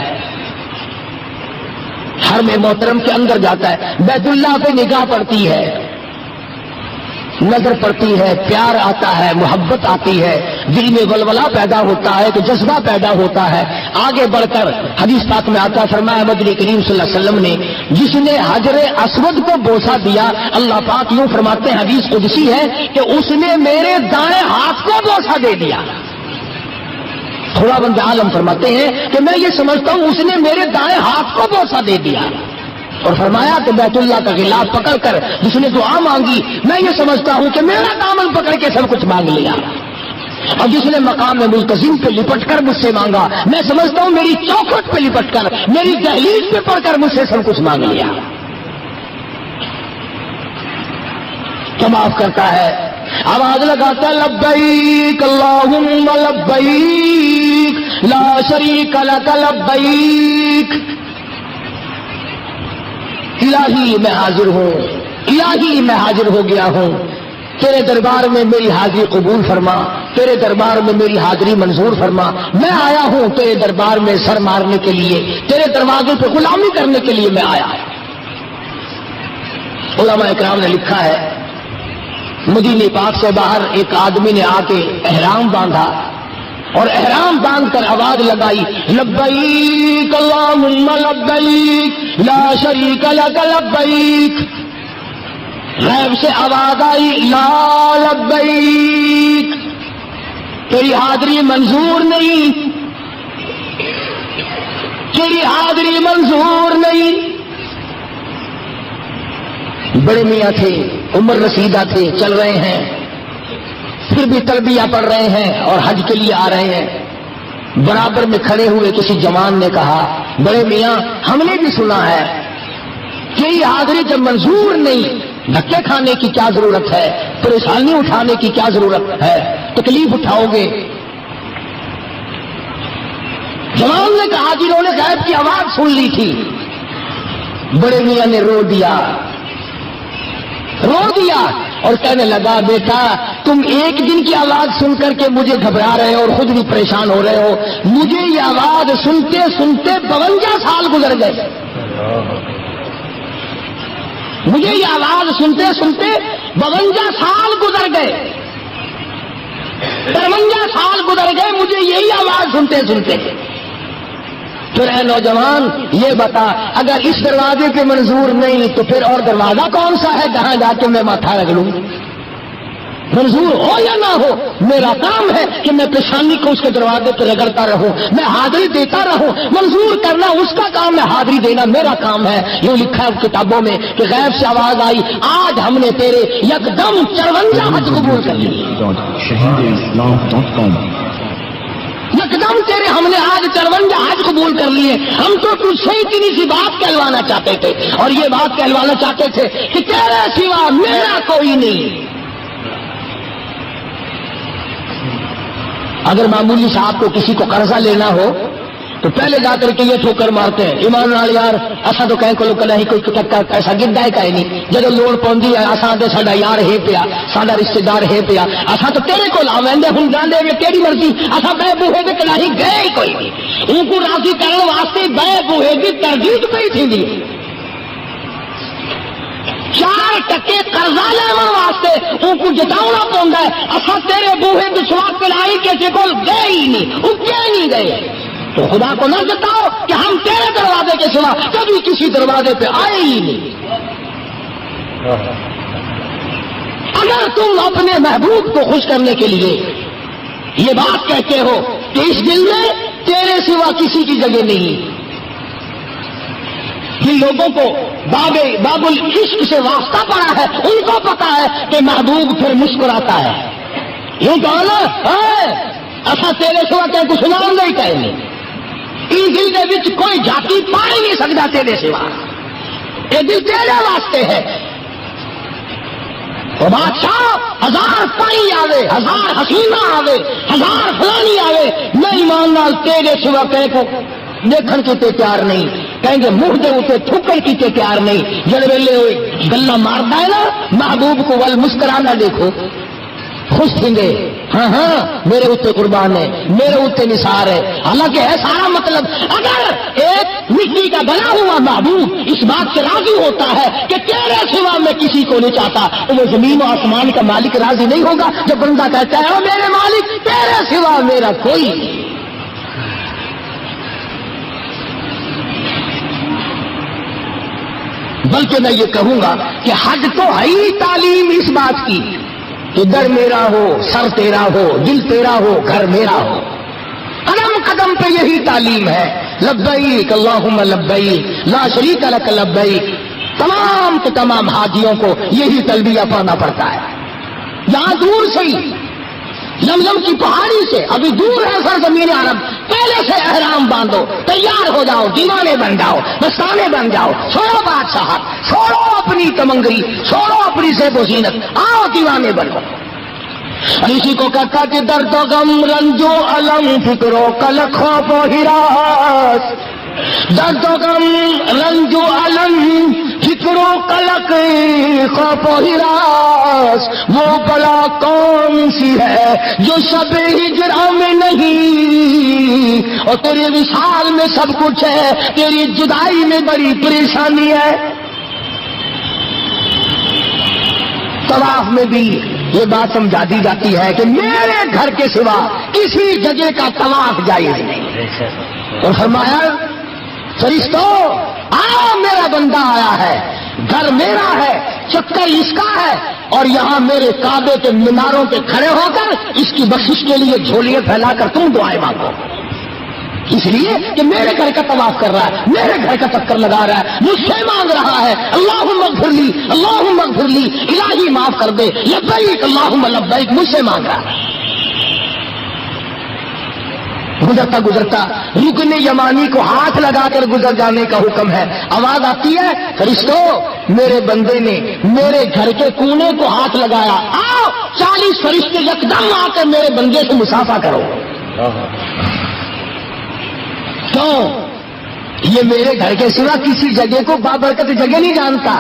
ہر میں محترم کے اندر جاتا ہے، بیت اللہ پہ نگاہ پڑتی ہے، نظر پڑتی ہے، پیار آتا ہے، محبت آتی ہے، دل میں ولولہ پیدا ہوتا ہے کہ جذبہ پیدا ہوتا ہے۔ آگے بڑھ کر حدیث پاک میں آتا ہے، فرمایا مدنی کریم صلی اللہ علیہ وسلم نے جس نے حجر اسود کو بوسہ دیا، اللہ پاک یوں فرماتے ہیں، حدیث قدسی ہے کہ اس نے میرے دائیں ہاتھ کو بوسہ دے دیا۔ خدا بند عالم فرماتے ہیں کہ میں یہ سمجھتا ہوں اس نے میرے دائیں ہاتھ کو بوسہ دے دیا، اور فرمایا کہ بیت اللہ کا غلاف پکڑ کر جس نے دعا مانگی، میں یہ سمجھتا ہوں کہ میرا دامن پکڑ کے سب کچھ مانگ لیا، اور جس نے مقام ملتزم پہ لپٹ کر مجھ سے مانگا، میں سمجھتا ہوں میری چوکھٹ پہ لپٹ کر، میری دہلیز پہ پڑھ کر مجھ سے سب کچھ مانگ لیا۔ تو معاف کرتا ہے، آواز لگاتا لبیک اللہم لبیک لا شریک لک لبیک، الہی میں حاضر ہوں، الہی میں حاضر ہو گیا ہوں، تیرے دربار میں میری حاضری قبول فرما، تیرے دربار میں میری حاضری منظور فرما، میں آیا ہوں تیرے دربار میں سر مارنے کے لیے، تیرے دروازے پہ غلامی کرنے کے لیے میں آیا۔ علماء اکرام نے لکھا ہے، مدینے پاک سے باہر ایک آدمی نے آ کے احرام باندھا، اور احرام باندھ کر آواز لگائی، لبیک اللہم لبیک لا شریک لک لبیک، غیب سے آواز آئی، لا لبیک، تیری حاضری منظور نہیں، تیری حاضری منظور نہیں۔ بڑے میاں تھے، عمر رسیدہ تھے، چل رہے ہیں، پھر بھی تلبیہ پڑھ رہے ہیں اور حج کے لیے آ رہے ہیں۔ برابر میں کھڑے ہوئے کسی جوان نے کہا، بڑے میاں ہم نے بھی سنا ہے کہ یہ حاضری جب منظور نہیں، دھکے کھانے کی کیا ضرورت ہے، پریشانی اٹھانے کی کیا ضرورت ہے، تکلیف اٹھاؤ گے۔ جوان نے کہا جنہوں نے غیب کی آواز سن لی تھی۔ بڑے میاں نے رو دیا اور کہنے لگا، بیٹا تم ایک دن کی آواز سن کر کے مجھے گھبرا رہے ہو اور خود بھی پریشان ہو رہے ہو، مجھے یہ آواز سنتے سنتے 52 سال گزر گئے، مجھے یہ آواز سنتے سنتے 52 سال گزر گئے، 53 سال گزر گئے مجھے یہی آواز سنتے سنتے۔ پھر اے نوجوان یہ بتا، اگر اس دروازے پہ منظور نہیں تو پھر اور دروازہ کون سا ہے جہاں جا کے میں ماتھا رگڑوں؟ منظور ہو یا نہ ہو، میرا کام ہے کہ میں پیشانی کو اس کے دروازے پہ رگڑتا رہوں، میں حاضری دیتا رہوں۔ منظور کرنا اس کا کام ہے، حاضری دینا میرا کام ہے۔ یوں لکھا ہے کتابوں میں کہ غیب سے آواز آئی، آج ہم نے تیرے یکدم 54 حج قبول کر لی، یکدم تیرے ہم نے آج 54 حج قبول کر لیے۔ ہم تو تجھ سے اتنی سی بات کہلوانا چاہتے تھے، اور یہ بات کہلوانا چاہتے تھے کہ تیرے سوا میرا کوئی نہیں۔ اگر معمولی صاحب کو کسی کو قرضہ لینا ہو تو پہلے جا کر کے یہ ٹھوکر مارتے ہیں، ایمان نال یار اسا تو کہیں کو نہیں کوئی پیسہ گردا ہے کہیں نہیں، جب لوڑ پوندی ہے اسا تے ساڈا یار ہے پیا، ساڈا رشتہ دار ہے پیا، اسا تو تیرے کو لاوندے ہن جاندے میں تیری مرضی، اسا بے بوہے دے کہیں گئے ہی کوئی نہیں۔ ان کو راضی کرنے واسطے بے بوہے دی تردید پئی تھی، 4 ٹکے قرضہ لیون واسطے ان کو جتاؤنا پوندا ہے۔ اسا تیرے بوہے تے سوا کلائی کسی کو گئے ہی نہیں، اٹھے نہیں گئے، تو خدا کو نہ جتاؤ کہ ہم تیرے دروازے کے سوا کبھی کسی دروازے پہ آئے ہی نہیں۔ اگر تم اپنے محبوب کو خوش کرنے کے لیے یہ بات کہتے ہو کہ اس دل میں تیرے سوا کسی کی جگہ نہیں، جن لوگوں کو باب العشق سے واسطہ پڑا ہے ان کو پتا ہے کہ محبوب پھر مسکراتا ہے۔ یوں کہو نا ایسا تیرے سوا کہ کچھ نام نہیں کہیں، ان دل کے بچ کوئی جاتی پا ہی نہیں سکتا تیرے سوا، یہ دل تیرے واسطے ہے۔ تو بادشاہ 1000 پانی آوے، 1000 حسینہ آوے، 1000 فلانی آوے، میں ایمان نال تیرے سوا کہیں کو دیکھن کی تے تیار نہیں، کہیں گے منہ دے اتنے تھوکن کی تے تیار نہیں۔ جڑ ویلے ہوئے گلا مارتا ہے نا محبوب کو ول مسکرانا دیکھو، خوش تھیں گے، ہاں ہاں میرے اتنے قربان ہے، میرے اتنے نثار ہے۔ حالانکہ ہے سارا مطلب، اگر ایک مٹی کا بنا ہوا محبوب اس بات سے راضی ہوتا ہے کہ تیرے سوا میں کسی کو نہیں چاہتا، تو وہ زمین و آسمان کا مالک راضی نہیں ہوگا جب بندہ کہتا ہے او میرے مالک تیرے سوا میرا کوئی نہیں۔ بلکہ میں یہ کہوں گا کہ حج تو ہے ہی تعلیم اس بات کی کہ در میرا ہو، سر تیرا ہو، دل تیرا ہو، گھر میرا ہو۔ قدم قدم پہ یہی تعلیم ہے، لبیک اللہم لبیک لا شریک لک لبیک۔ تمام کے تمام حاجیوں کو یہی تلبیہ پڑھنا پڑتا ہے، یہاں دور سے ہی زمزم کی پہاڑی سے، ابھی دور ہے سرزمین عرب، پہلے سے احرام باندھو، تیار ہو جاؤ، دیوانے بن جاؤ، مستانے بن جاؤ، چھوڑو بادشاہ، چھوڑو اپنی تمنگری، چھوڑو اپنی زیب و زینت، آؤ دیوانے بنو۔ اسی کو کہتا کہ درد و غم رنج و الم فکر و قلق خوف و ہراس، درد و غم رنج و الم فکر و قلق خوف و ہراس، وہ بلا کون سی ہے جو شب ہجرا میں نہیں، اور تیرے وصال میں سب کچھ ہے، تیری جدائی میں بڑی پریشانی ہے۔ طواف میں بھی یہ بات سمجھا دی جاتی ہے کہ میرے گھر کے سوا کسی جگہ کا طواف جائز نہیں، اور فرمایا فرشتوں آؤ میرا بندہ آیا ہے، گھر میرا ہے، چکر اس کا ہے، اور یہاں میرے کعبے کے میناروں پہ کھڑے ہو کر اس کی بخشش کے لیے جھولیاں پھیلا کر تم دعائیں مانگو، اس لیے کہ میرے گھر کا طواف کر رہا ہے، میرے گھر کا چکر لگا رہا ہے، مجھ سے مانگ رہا ہے اللہم اغفر لی، اللہم اغفر لی، الہی معاف کر دے، لبیک اللہم لبیک، مجھ سے مانگ رہا ہے۔ گزرتا گزرتا رکن یمانی کو ہاتھ لگا کر گزر جانے کا حکم ہے، آواز آتی ہے فرشتوں میرے بندے نے میرے گھر کے کونے کو ہاتھ لگایا، آؤ 40 فرشتے یکدم آ کر میرے بندے سے مسافہ کرو۔ کیوں؟ یہ میرے گھر کے سوا کسی جگہ کو بابرکت جگہ نہیں جانتا،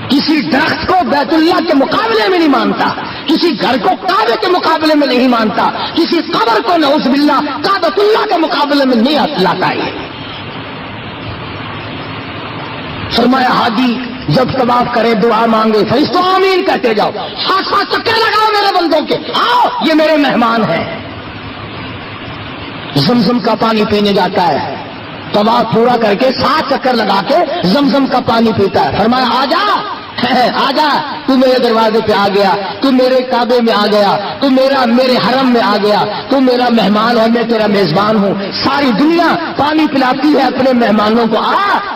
کسی درخت کو بیت اللہ کے مقابلے میں نہیں مانتا، کسی گھر کو کعبے کے مقابلے میں نہیں مانتا، کسی قبر کو نعوذ باللہ کعبۃ اللہ کے مقابلے میں نہیں لاتا ہے۔ فرمایا حاجی جب طواف کرے دعا مانگے فرشتوں آمین کہتے جاؤ، 7 چکر لگاؤ میرے بندوں کے، آؤ یہ میرے مہمان ہیں۔ زمزم کا پانی پینے جاتا ہے، طواف پورا کر کے 7 چکر لگا کے زمزم کا پانی پیتا ہے. فرمایا آجا تو میرے دروازے پہ آ گیا, تو میرے کعبے میں آ گیا, تو میرے حرم میں آ گیا, تو میرا مہمان ہے, میں تیرا میزبان ہوں. ساری دنیا پانی پلاتی ہے اپنے مہمانوں کو,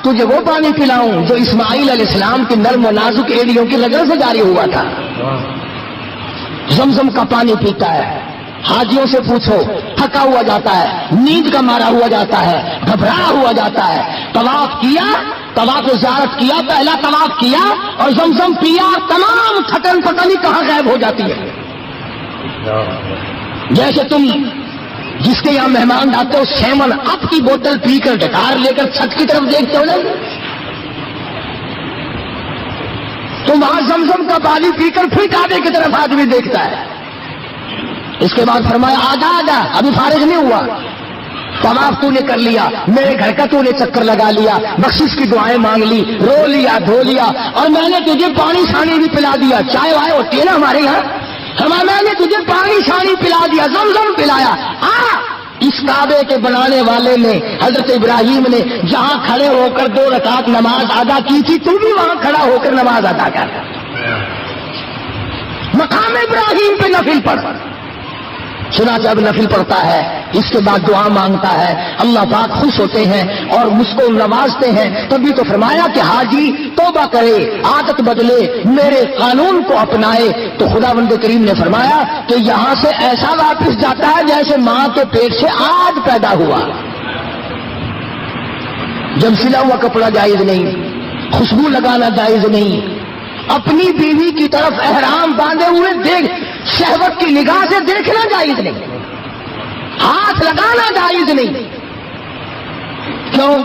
تجھے وہ پانی پلاؤں جو اسماعیل علیہ السلام کی نرم و نازک ایڑیوں کی رگوں سے جاری ہوا تھا. زمزم کا پانی پیتا ہے. حاجیوں سے پوچھو, تھکا ہوا جاتا ہے, نیند کا مارا ہوا جاتا ہے, گھبرایا ہوا جاتا ہے. طواف کیا, طواف زیارت کیا, پہلا طواف کیا اور زمزم پیا, تمام تھکن پتہ نہیں کہاں غائب ہو جاتی ہے. جیسے تم جس کے یہاں مہمان آتے ہو 7 اپ کی بوتل پی کر ڈکار لے کر چھت کی طرف دیکھتے ہو نا, تم وہاں زمزم کا پانی پی کر پھر کعبے کی طرف آدمی دیکھتا ہے. اس کے بعد فرمایا آجا, ابھی فارغ نہیں ہوا, طواف تو نے کر لیا, میرے گھر کا تو نے چکر لگا لیا, بخشش کی دعائیں مانگ لی, رو لیا, دھو لیا, اور میں نے تجھے پانی شانی بھی پلا دیا. چائے وائے ہوتی ہے نا ہمارے یہاں, فرمایا میں نے تجھے پانی شانی پلا دیا, زمزم پلایا. اس کعبے کے بنانے والے نے, حضرت ابراہیم نے جہاں کھڑے ہو کر 2 رکعت نماز ادا کی تھی, تو بھی وہاں کھڑا ہو کر نماز ادا کر. مقام ابراہیم پہ نفل پڑھ. چنانچہ اب نفل پڑتا ہے, اس کے بعد دعا مانگتا ہے, اللہ پاک خوش ہوتے ہیں اور مجھ کو نوازتے ہیں. تبھی تو فرمایا کہ حاجی توبہ کرے, عادت بدلے, میرے قانون کو اپنائے. تو خداوند کریم نے فرمایا کہ یہاں سے ایسا واپس جاتا ہے جیسے ماں کے پیٹ سے آج پیدا ہوا. جب سلا ہوا کپڑا جائز نہیں, خوشبو لگانا جائز نہیں, اپنی بیوی کی طرف احرام باندھے ہوئے دیکھ شہوت کی نگاہ سے دیکھنا جائز نہیں, ہاتھ لگانا جائز نہیں. کیوں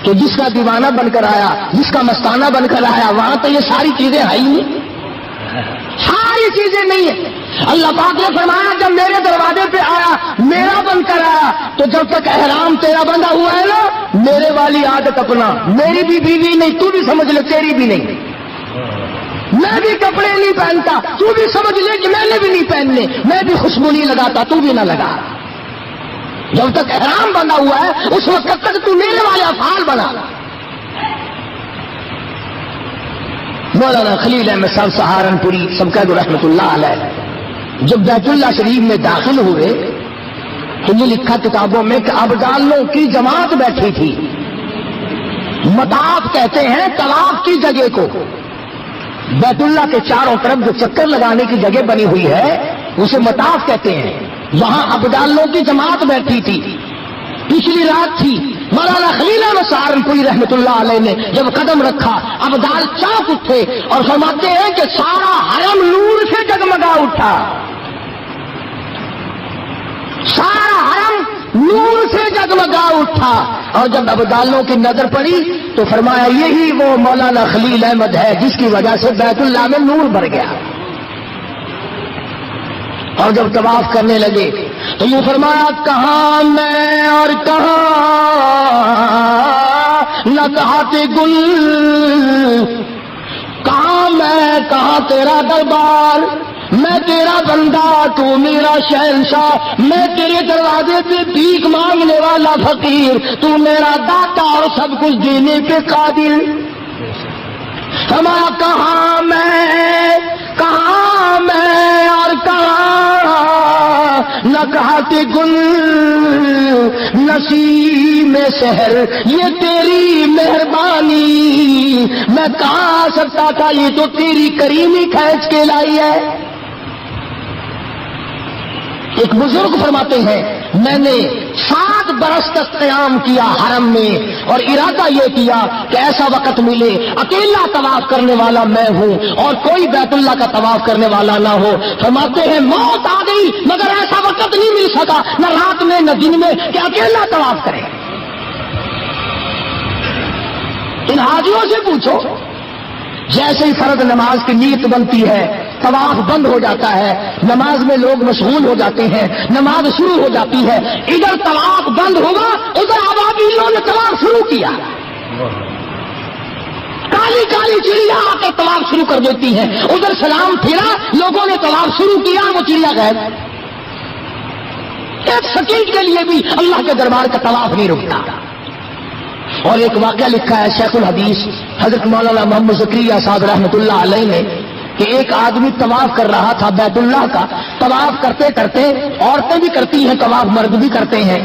کہ جس کا دیوانہ بن کر آیا, جس کا مستانہ بن کر آیا, وہاں تو یہ ساری چیزیں ہیں ہی نہیں, ساری چیزیں نہیں ہیں. اللہ پاک نے فرمایا جب میرے دروازے پہ آیا, میرا بن کر آیا, تو جب تک احرام تیرا بندھا ہوا ہے نا, میرے والی عادت اپنا. میری بھی بیوی نہیں, تو بھی سمجھ لے تیری بھی نہیں. میں بھی کپڑے نہیں پہنتا, تو بھی سمجھ لے کہ میں نے بھی نہیں پہننے. میں بھی خوشبو نہیں لگاتا, تو بھی نہ لگا. جب تک احرام بندھا ہوا ہے اس وقت تک تو میرے والے افعال بنا. مولانا خلیل احمد صاحب سہارنپوری سبقہ رحمۃ اللہ علیہ جب بیت اللہ شریف میں داخل ہوئے تو یہ لکھا کتابوں میں کہ ابدالوں کی جماعت بیٹھی تھی. مطاف کہتے ہیں طواف کی جگہ کو. بیت اللہ کے چاروں طرف جو چکر لگانے کی جگہ بنی ہوئی ہے اسے مطاف کہتے ہیں. وہاں ابدالوں کی جماعت بیٹھی تھی. پچھلی رات تھی. مولانا خلیل احمد سہارنپوری رحمۃ اللہ علیہ نے جب قدم رکھا, ابدال چاک اٹھے اور فرماتے ہیں کہ سارا حرم نور سے جگمگا اٹھا. سارا حرم نور سے جگمگا اٹھا. اور جب ابدالوں کی نظر پڑی تو فرمایا یہی وہ مولانا خلیل احمد ہے جس کی وجہ سے بیت اللہ میں نور بھر گیا. اور جب طواف کرنے لگے تو یہ فرمایا کہاں میں اور کہاں نکہت گل, کہاں میں کہاں تیرا دربار, میں تیرا بندہ تو میرا شہنشاہ, میں تیرے دروازے پہ بھیک مانگنے والا فقیر, تو میرا داتا اور سب کچھ دینے پہ قادر. ہمارا کہاں میں اور کہاں نکہت گل, نسیم سحر یہ تیری مہربانی, میں کہاں آ سکتا تھا, یہ تو تیری کریمی کھینچ کے لائی ہے. ایک بزرگ فرماتے ہیں میں نے 7 برس تک قیام کیا حرم میں, اور ارادہ یہ کیا کہ ایسا وقت ملے اکیلا طواف کرنے والا میں ہوں اور کوئی بیت اللہ کا طواف کرنے والا نہ ہو. فرماتے ہیں موت آ گئی مگر ایسا وقت نہیں مل سکا, نہ رات میں نہ دن میں, کہ اکیلا طواف کرے. ان حاجیوں سے پوچھو, جیسے ہی فرض نماز کی نیت بنتی ہے طواف بند ہو جاتا ہے, نماز میں لوگ مشغول ہو جاتے ہیں, نماز شروع ہو جاتی ہے. ادھر طواف بند ہوگا, ادھر ابابیلوں نے طواف شروع کیا. کالی کالی چڑیا آ کر طواف شروع کر دیتی ہیں. ادھر سلام پھیرا, لوگوں نے طواف شروع کیا, وہ چڑیا غائب. ایک سیکنڈ کے لیے بھی اللہ کے دربار کا طواف نہیں رکتا. اور ایک واقعہ لکھا ہے شیخ الحدیث حضرت مولانا محمد زکریا صاحب رحمۃ اللہ علیہ نے کہ ایک آدمی طواف کر رہا تھا بیت اللہ کا. طواف کرتے کرتے عورتیں بھی کرتی ہیں طواف، مرد بھی کرتے ہیں.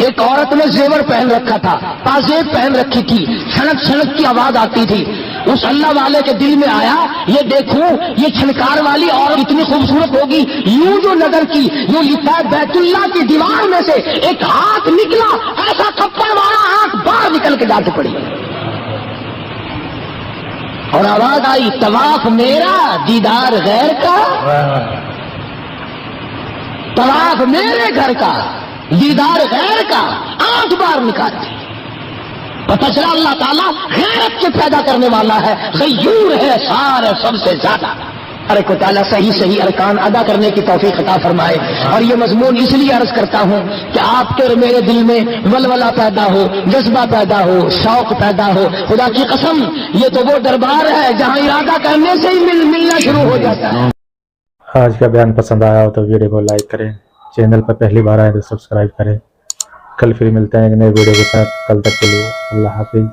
ایک عورت نے زیور پہن رکھا تھا، پازیب پہن رکھی تھی، چھنک چھنک کی آواز آتی تھی. اس اللہ والے کے دل میں آیا یہ دیکھوں یہ چھنکار والی عورت اتنی خوبصورت ہوگی. یوں جو نظر کی، یوں لکھا ہے بیت اللہ کی دیوار میں سے ایک ہاتھ نکلا، ایسا تھپڑ مارا ہاتھ باہر نکل کے جا کے پڑی اور آواز آئی طواف میرا دیدار غیر کا، طواف میرے گھر کا دیدار غیر کا. آنکھ باہر نکالتی. پتہ چلا اللہ تعالیٰ غیرت کے پیدا کرنے والا ہے، غیور ہے سارے سب سے زیادہ. ارے کو تعالیٰ صحیح صحیح ارکان ادا کرنے کی توفیق عطا فرمائے. اور یہ مضمون اس لیے عرض کرتا ہوں کہ آپ کے اور میرے دل میں ولولہ پیدا ہو، جذبہ پیدا ہو، شوق پیدا ہو. خدا کی قسم یہ تو وہ دربار ہے جہاں ارادہ کرنے سے ہی ملنا شروع ہو جاتا ہے. آج کا بیان پسند آیا ہو تو ویڈیو کو لائک کریں، چینل پر پہلی بار آئے تو سبسکرائب کریں. کل پھر ملتے ہیں ایک نئے ویڈیو کے ساتھ. کل تک کے لیے اللہ حافظ.